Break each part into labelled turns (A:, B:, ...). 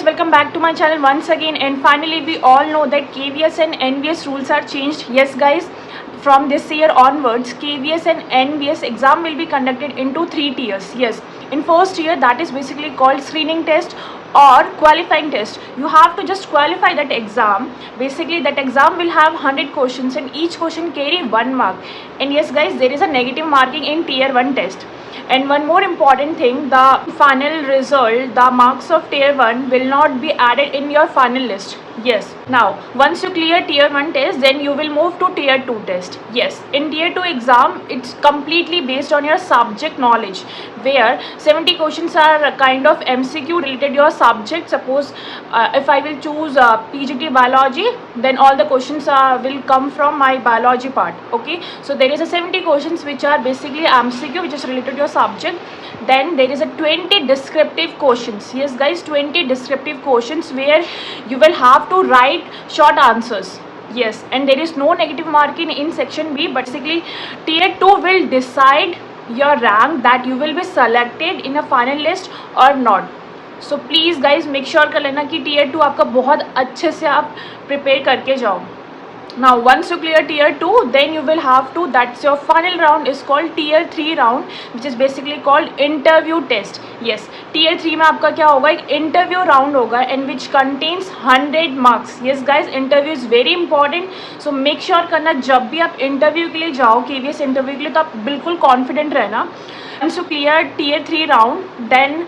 A: welcome back to my channel once again. And finally we all know that KVS and NVS rules are changed. Yes guys, from this year onwards KVS and NVS exam will be conducted into 3 tiers. Yes, in first year, that is basically called screening test or qualifying test. You have to just qualify that exam. Basically that exam will have 100 questions and each question carry 1 mark. And yes guys, there is a negative marking in tier 1 test. And one more important thing, the final result, the marks of tier 1 will not be added in your final list. Yes. Now, once you clear tier 1 test, then you will move to tier 2 test. Yes. In tier 2 exam, it's completely based on your subject knowledge, where 70 questions are kind of MCQ related to your subject. Suppose if I will choose PGT biology, then all the questions will come from my biology part. Okay. So there is a 70 questions which are basically MCQ, which is related to your subject. Then there is a 20 descriptive questions. Yes guys, 20 descriptive questions where you will have to write short answers. Yes, and there is no negative marking in section B, but basically tier 2 will decide your rank, that you will be selected in a final list or not. So please guys make sure कर लेना कि tier 2 आपका बहुत अच्छे से आप prepare करके जाओ. Now once you clear tier 2, then you will have to, that's your final round is called tier 3 round, which is basically called interview test. Yes, tier 3 में आपका क्या होगा, एक interview round होगा and which contains 100 marks. Yes guys, interview is very important, so make sure करना जब भी आप interview के लिए जाओ, KVS interview के लिए, तो आप बिल्कुल confident रहना. Once you clear tier 3 round, then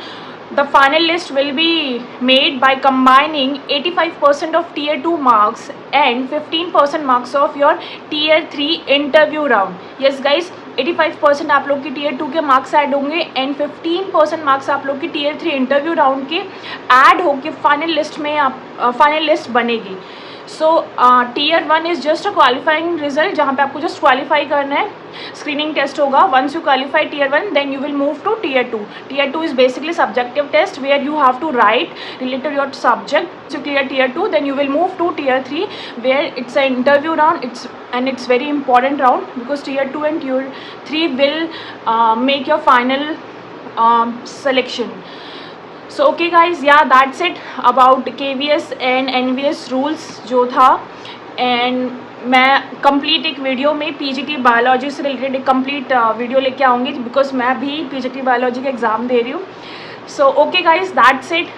A: the final list will be made by combining 85% of tier 2 marks and 15% marks of your tier 3 interview round. Yes guys, 85% आप लोग की tier 2 के marks ऐड होंगे and 15% marks आप लोग की tier 3 interview round के add होके final list में आप final list बनेगी. So tier 1 is just a qualifying result, जहाँ पे आपको जस्ट क्वालिफाई करना है. स्क्रीनिंग टेस्ट होगा. Once you qualify tier 1, then you will move to tier 2. tier 2 is basically subjective test where you have to write related your subject. You clear tier 2, then you will move to tier 3 where it's an interview round. It's very important round because tier 2 and tier 3 will make your final selection. So okay guys, yeah, that's it about KVS and NVS rules जो था. And मैं complete एक video में PGT biology से related एक complete video लेके आऊँगी, because मैं भी PGT बायोलॉजी का एग्ज़ाम दे रही हूँ. So okay guys, that's it.